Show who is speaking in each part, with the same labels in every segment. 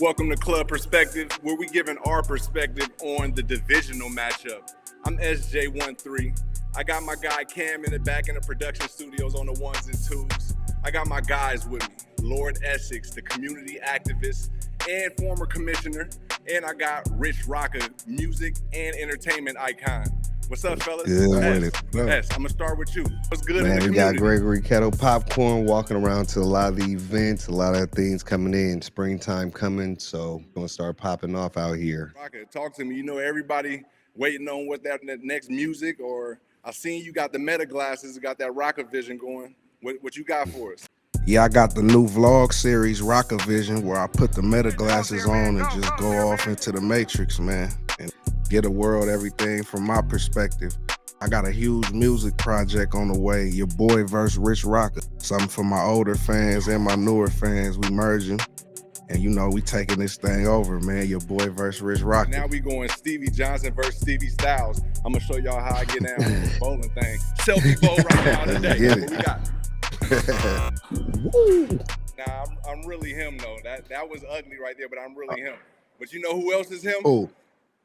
Speaker 1: Welcome to Club Perspective, where we giving our perspective on the divisional matchup. I'm SJ13. I got my guy Cam in the back in the production studios on the ones and twos. I got my guys with me, Lord Essex, the community activist and former commissioner, and I got Rich Rocka, music and entertainment icon. What's up, fellas?
Speaker 2: Good with it.
Speaker 1: I'm gonna start with you. What's good
Speaker 2: Man,
Speaker 1: in the
Speaker 2: we
Speaker 1: community?
Speaker 2: got Gregory Kettle Popcorn walking around to a lot of the events, a lot of things coming in, springtime coming, so gonna start popping off out here.
Speaker 1: Rocka, talk to me. You know, everybody waiting on what that next music, or I seen you got the meta glasses, got that Rocka vision going. What you got for us?
Speaker 3: Yeah, I got the new vlog series, Rocka Vision, where I put the meta glasses on and just go off into the matrix, man, and get a world everything from my perspective. I got a huge music project on the way, Your Boy vs. Rich Rocka. Something for my older fans and my newer fans. We merging, and you know, we taking this thing over, man. Your Boy vs. Rich Rocka.
Speaker 1: Now we going Stevie Johnson versus Stevie Styles. I'm gonna show y'all how I get down with this bowling thing. Selfie bowl right now today. What we got? Nah, I'm really him though. That was ugly right there, but I'm really him. But you know who else is him?
Speaker 3: Oh,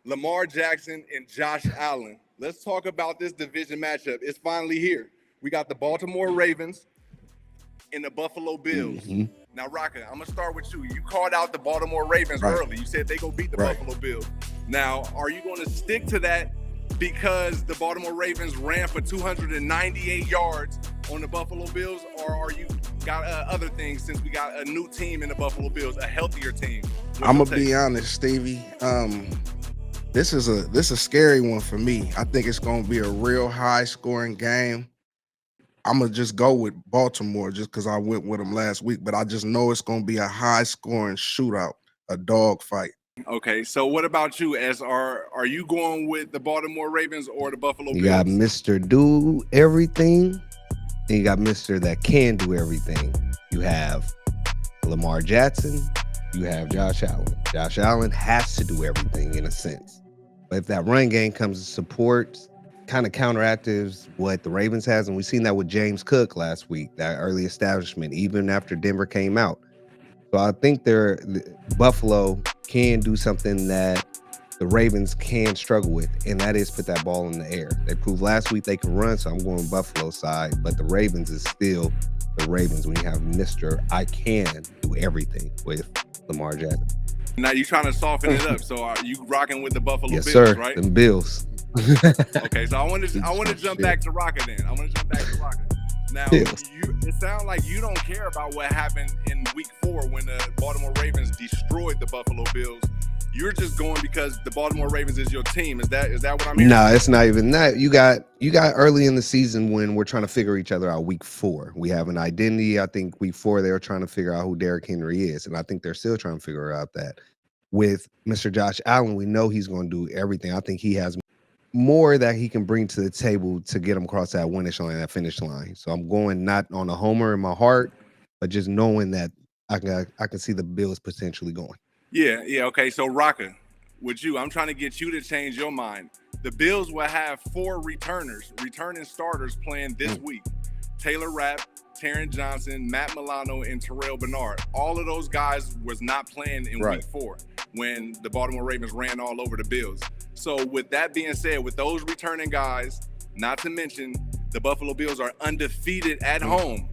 Speaker 1: Lamar Jackson and Josh Allen. Let's talk about this division matchup. It's finally here. We got the Baltimore Ravens and the Buffalo Bills. Now, Rocka, I'm gonna start with you. You called out the Baltimore Ravens early. You said they go beat the Buffalo Bills. Now, are you gonna stick to that because the Baltimore Ravens ran for 298 yards on the Buffalo Bills, or are you got other things since we got a new team in the Buffalo Bills, a healthier team?
Speaker 3: I'm gonna be honest, Stevie. This is a scary one for me. I think it's gonna be a real high scoring game. I'm gonna just go with Baltimore just because I went with them last week, but I just know it's gonna be a high scoring shootout, a dog fight.
Speaker 1: Okay, so what about you? Are you going with the Baltimore Ravens or the Buffalo Bills?
Speaker 2: You got Mr. Do Everything, and you got Mr. That Can Do Everything. You have Lamar Jackson, you have Josh Allen. Josh Allen has to do everything in a sense. But if that run game comes to support, kind of counteractives what the Ravens has, and we've seen that with James Cook last week, that early establishment, even after Denver came out. So I think Buffalo can do something that the Ravens can struggle with, and that is put that ball in the air. They proved last week they can run, so I'm going Buffalo side, but the Ravens is still the Ravens when you have Mr. I Can Do Everything with Lamar Jackson.
Speaker 1: Now you trying to soften it up, so are you rocking with the Buffalo
Speaker 2: Yes,
Speaker 1: Bills,
Speaker 2: sir.
Speaker 1: right?
Speaker 2: Them Bills.
Speaker 1: Okay, so I want to jump back to Rocka then. I want to jump back to Rocka. Now,
Speaker 2: Yes.
Speaker 1: it sounds like you don't care about what happened in Week 4 when the Baltimore Ravens destroyed the Buffalo Bills. You're just going because the Baltimore Ravens is your team. Is that what I'm hearing?
Speaker 2: No, it's not even that. You got early in the season when we're trying to figure each other out. Week 4, we have an identity. I think Week 4 they were trying to figure out who Derrick Henry is, and I think they're still trying to figure out that. With Mr. Josh Allen, we know he's going to do everything. I think he has more that he can bring to the table to get him across that finish line. So I'm going not on a homer in my heart, but just knowing that I can see the Bills potentially going.
Speaker 1: Yeah. Okay, so Rocka, with you, I'm trying to get you to change your mind. The Bills will have 4 returning starters playing this week. Taylor Rapp, Taron Johnson, Matt Milano, and Terrell Bernard. All of those guys was not playing in Week 4 when the Baltimore Ravens ran all over the Bills. So with that being said, with those returning guys, not to mention the Buffalo Bills are undefeated at home.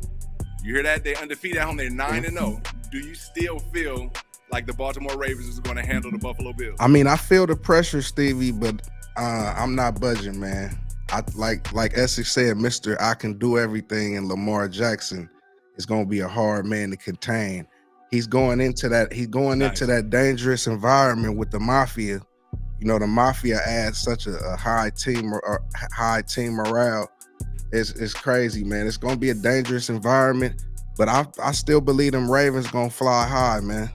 Speaker 1: You hear that? They're undefeated at home. They're 9-0. Do you still feel like the Baltimore Ravens is going to handle the Buffalo Bills?
Speaker 3: I mean, I feel the pressure, Stevie, but I'm not budging, man. I like Essex said, Mr. I Can Do Everything, and Lamar Jackson is going to be a hard man to contain. He's going into that dangerous environment with the Mafia. You know, the Mafia adds such a high team morale. It's crazy, man. It's gonna be a dangerous environment, but I still believe them Ravens gonna fly high, man.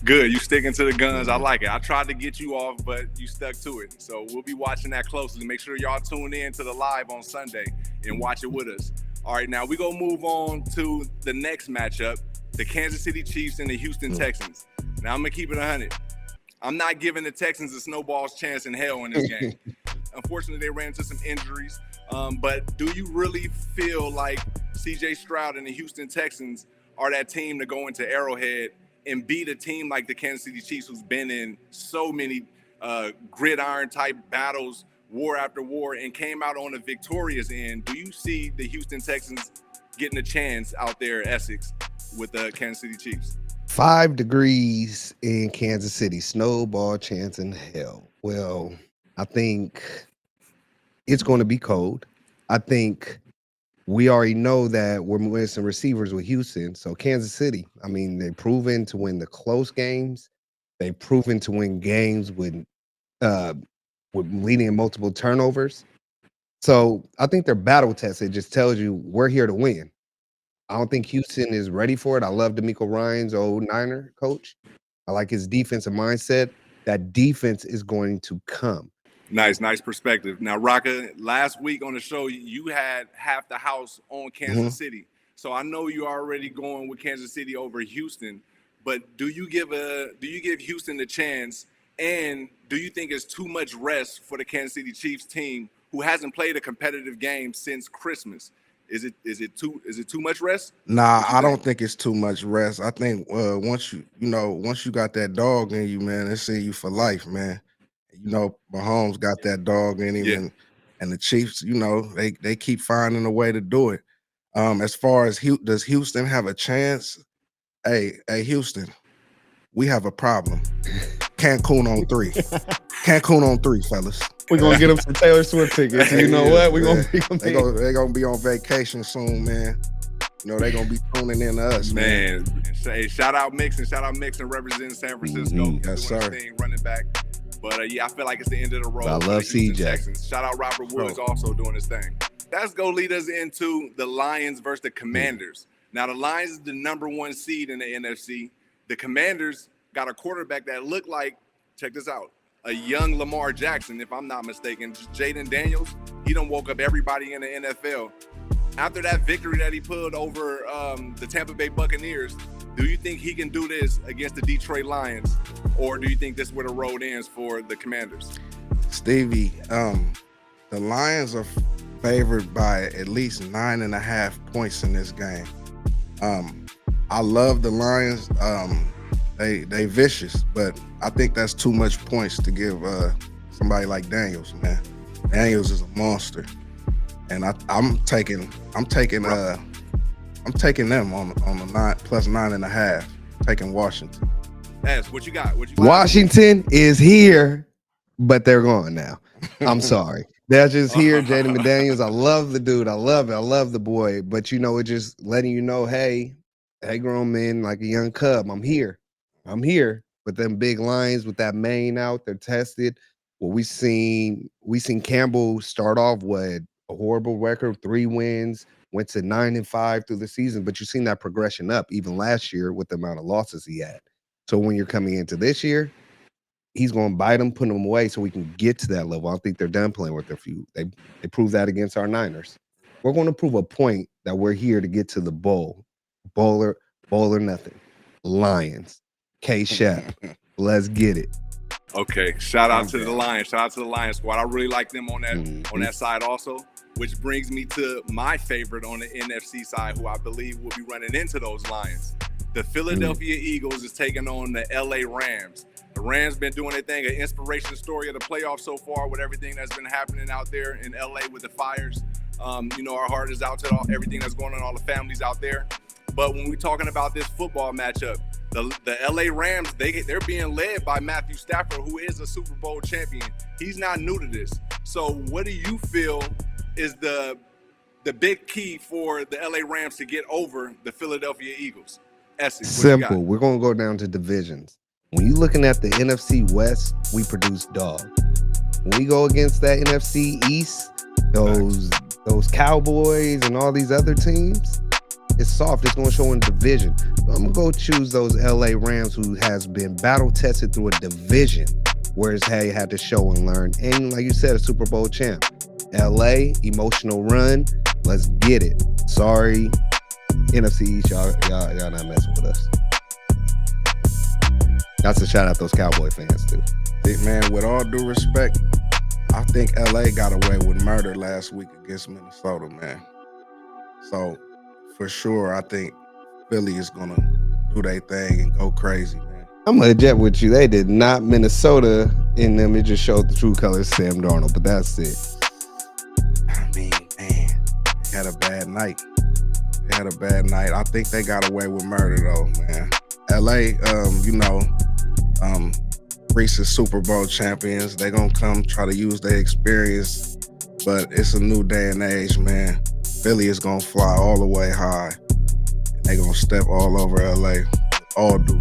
Speaker 1: Good, you sticking to the guns. I like it. I tried to get you off, but you stuck to it. So we'll be watching that closely. Make sure y'all tune in to the live on Sunday and watch it with us. All right, now we're gonna move on to the next matchup, the Kansas City Chiefs and the Houston Texans. Now I'm gonna keep it 100. I'm not giving the Texans a snowball's chance in hell in this game. Unfortunately, they ran into some injuries. But do you really feel like C.J. Stroud and the Houston Texans are that team to go into Arrowhead and beat a team like the Kansas City Chiefs, who's been in so many gridiron type battles, war after war, and came out on a victorious end. Do you see the Houston Texans getting a chance out there, Essex, with the Kansas City Chiefs?
Speaker 2: 5 degrees in Kansas City, snowball chance in hell. Well, I think it's going to be cold. I think we already know that we're missing receivers with Houston. So Kansas City, I mean, they've proven to win the close games. They've proven to win games with leading in multiple turnovers. So I think they're battle tested. It just tells you we're here to win. I don't think Houston is ready for it. I love DeMeco Ryans, old Niner coach. I like his defensive mindset. That defense is going to come.
Speaker 1: Nice perspective. Now, Rocka, last week on the show, you had half the house on Kansas City. So I know you're already going with Kansas City over Houston, but do you give Houston a chance? And do you think it's too much rest for the Kansas City Chiefs team, who hasn't played a competitive game since Christmas? Is it too much rest?
Speaker 3: Nah, I don't think it's too much rest. I think once you got that dog in you, man, it's in you for life, man. You know, Mahomes got that dog in him, and the Chiefs, you know, they keep finding a way to do it. As far as does Houston have a chance? Hey, Houston, we have a problem. Cancun on 3. Cancun on 3, fellas.
Speaker 2: We're gonna get them some Taylor Swift tickets. You know what? We're gonna
Speaker 3: they're gonna be on vacation soon, man. You know, they're gonna be tuning in to us, man.
Speaker 1: Hey, shout out Mixon representing San Francisco.
Speaker 3: Yes, sir.
Speaker 1: Thing, running back. But I feel like it's the end of the road.
Speaker 2: I love CJ.
Speaker 1: Texans. Shout out Robert Woods also doing his thing. That's go lead us into the Lions versus the Commanders. Now the Lions is the number 1 seed in the NFC. The Commanders got a quarterback that looked like, check this out, a young Lamar Jackson, if I'm not mistaken. Jaden Daniels, he done woke up everybody in the NFL. After that victory that he pulled over the Tampa Bay Buccaneers, do you think he can do this against the Detroit Lions, or do you think this is where the road ends for the Commanders?
Speaker 3: Stevie, the Lions are favored by at least 9.5 points in this game. I love the Lions. They vicious, but I think that's too much points to give somebody like Daniels, man. Daniels is a monster, and I'm taking them on the 9 plus 9.5. Taking Washington.
Speaker 1: What you got?
Speaker 2: Washington is here, but they're gone now. I'm sorry. They're just here. Jaden McDaniels. I love the dude. I love it. I love the boy. But, you know, it's just letting you know, hey, grown men, like a young cub, I'm here. But them big Lions with that mane out, they're tested. Well, we seen Campbell start off with a horrible record, 3 wins, went to 9-5 through the season. But you've seen that progression up even last year with the amount of losses he had. So when you're coming into this year, he's going to bite them, put them away so we can get to that level. I don't think they're done playing with their few. They proved that against our Niners. We're going to prove a point that we're here to get to the bowl. Bowl or nothing. Lions. K-Shep. Let's get it.
Speaker 1: Okay. Shout out to the Lions. Shout out to the Lions squad. I really like them on that side also, which brings me to my favorite on the NFC side, who I believe will be running into those Lions. The Philadelphia Eagles is taking on the LA Rams. The Rams been doing their thing, an inspiration story of the playoffs so far with everything that's been happening out there in LA with the fires. You know, our heart is out to everything that's going on, all the families out there. But when we're talking about this football matchup, the LA Rams, they're being led by Matthew Stafford, who is a Super Bowl champion. He's not new to this. So what do you feel is the big key for the LA Rams to get over the Philadelphia Eagles? Essex,
Speaker 2: simple. We're going to go down to divisions. When you're looking at the NFC West, we produce dog. When we go against that NFC East, those Cowboys and all these other teams, it's soft. It's going to show in division. So I'm going to go choose those LA Rams, who has been battle tested through a division, whereas had to show and learn. And like you said, a Super Bowl champ. LA, emotional run. Let's get it. Sorry, NFC East, y'all not messing with us. That's a shout out those Cowboy fans too.
Speaker 3: Man, with all due respect, I think LA got away with murder last week against Minnesota, man. So for sure, I think Philly is gonna do their thing and go crazy, man.
Speaker 2: I'm gonna jet with you. They did not Minnesota in them. It just showed the true colors of Sam Darnold, but that's it.
Speaker 3: I mean, man, they had a bad night. I think they got away with murder though, man. LA, recent Super Bowl champions. They gonna come try to use their experience, but it's a new day and age, man. Philly is gonna fly all the way high. And they gonna step all over LA. All do.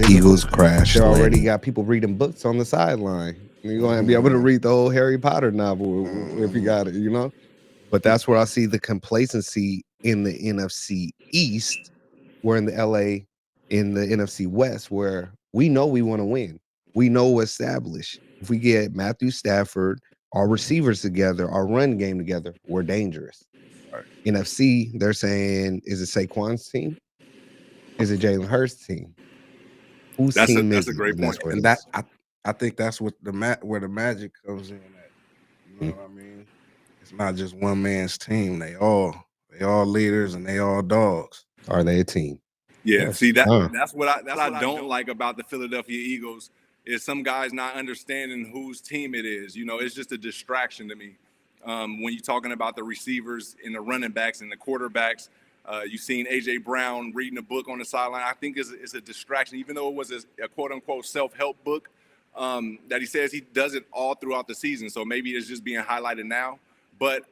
Speaker 2: Eagles crash. They already got people reading books on the sideline. You're gonna be able to read the whole Harry Potter novel if you got it, you know. But that's where I see the complacency in the NFC East. We're in the LA, in the NFC West, where we know we want to win. We know established. If we get Matthew Stafford, our receivers together, our run game together, we're dangerous. Right. NFC, they're saying, is it Saquon's team? Is it Jalen Hurts' team? Whose team is it?
Speaker 1: That's a great point.
Speaker 3: And I think that's what where the magic comes in at. You know what I mean? It's not just one man's team. They all leaders and they all dogs.
Speaker 2: Are they a team?
Speaker 1: Yeah, yes. See that's what I don't like about the Philadelphia Eagles is some guys not understanding whose team it is. You know, it's just a distraction to me. When you're talking about the receivers and the running backs and the quarterbacks, you've seen AJ Brown reading a book on the sideline. I think it's a distraction, even though it was a quote unquote self-help book that he says he does it all throughout the season. So maybe it's just being highlighted now. But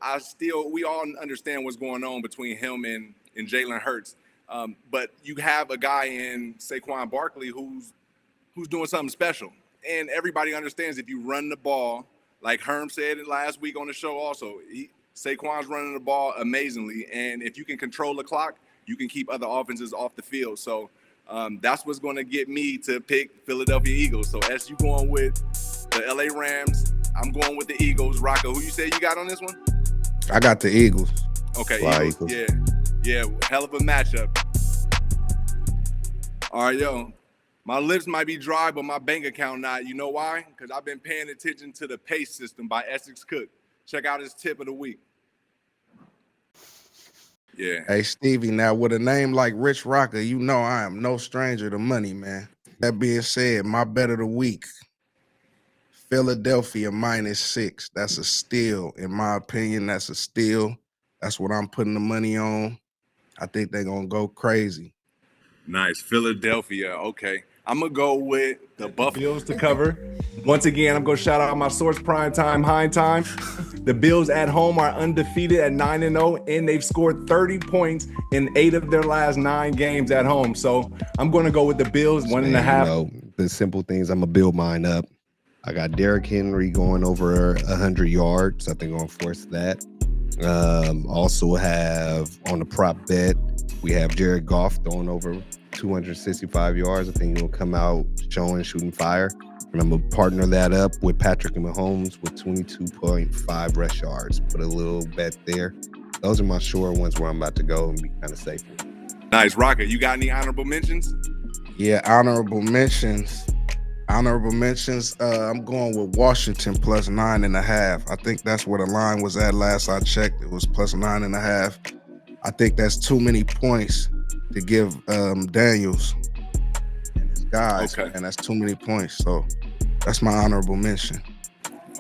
Speaker 1: we all understand what's going on between him and Jalen Hurts. But you have a guy in Saquon Barkley who's doing something special. And everybody understands if you run the ball, like Herm said it last week on the show also, Saquon's running the ball amazingly. And if you can control the clock, you can keep other offenses off the field. So that's what's going to get me to pick Philadelphia Eagles. So as you going with the LA Rams, I'm going with the Eagles. Rocka, who you say you got on this one?
Speaker 3: I got the Eagles.
Speaker 1: Okay, Eagles. Yeah, hell of a matchup. All right, yo. My lips might be dry, but my bank account not. You know why? Because I've been paying attention to the PACE system by Essex Cook. Check out his tip of the week. Yeah.
Speaker 3: Hey, Stevie, now with a name like Rich Rocka, you know I am no stranger to money, man. That being said, my bet of the week, Philadelphia -6. That's a steal. In my opinion, that's a steal. That's what I'm putting the money on. I think they're going to go crazy.
Speaker 1: Nice. Philadelphia. Okay. I'm going to go with the Bills to cover. Once again, I'm going to shout out my source, Primetime High Time. The Bills at home are undefeated at 9-0, and they've scored 30 points in 8 of their last 9 games at home. So I'm going to go with the Bills, 1.5.
Speaker 2: You know, the simple things, I'm going to build mine up. I got Derrick Henry going over 100 yards. I think I'm going to force that. Also have on the prop bet, we have Jared Goff throwing over 265 yards. I think he'll come out shooting fire. And I'm going to partner that up with Patrick Mahomes with 22.5 rush yards. Put a little bet there. Those are my sure ones where I'm about to go and be kind of safe.
Speaker 1: Nice. Rocket, you got any honorable mentions?
Speaker 3: Yeah, honorable mentions. I'm going with Washington +9.5. I think that's where the line was at last I checked. It was +9.5. I think that's too many points to give Daniels and his guys. Okay. And that's too many points. So that's my honorable mention.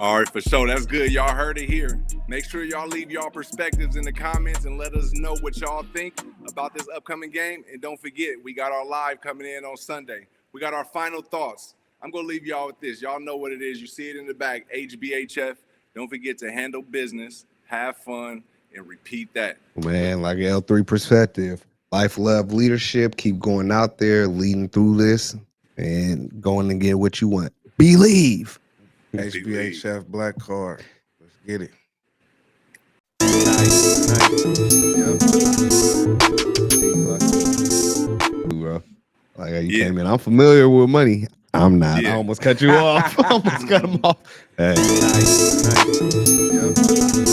Speaker 1: All right, for sure. That's good. Y'all heard it here. Make sure y'all leave y'all perspectives in the comments and let us know what y'all think about this upcoming game. And don't forget, we got our live coming in on Sunday. We got our final thoughts. I'm going to leave y'all with this. Y'all know what it is. You see it in the back, HBHF. Don't forget to handle business, have fun, and repeat that.
Speaker 2: Man, like L3 perspective, life, love, leadership. Keep going out there, leading through this, and going and get what you want. Believe.
Speaker 3: HBHF Black Card. Let's get it.
Speaker 2: Nice. Yep. Bro. Like you came in. I'm familiar with money. I'm not. Yeah. I almost cut you off. I almost cut him off. Hey. Nice. Yep.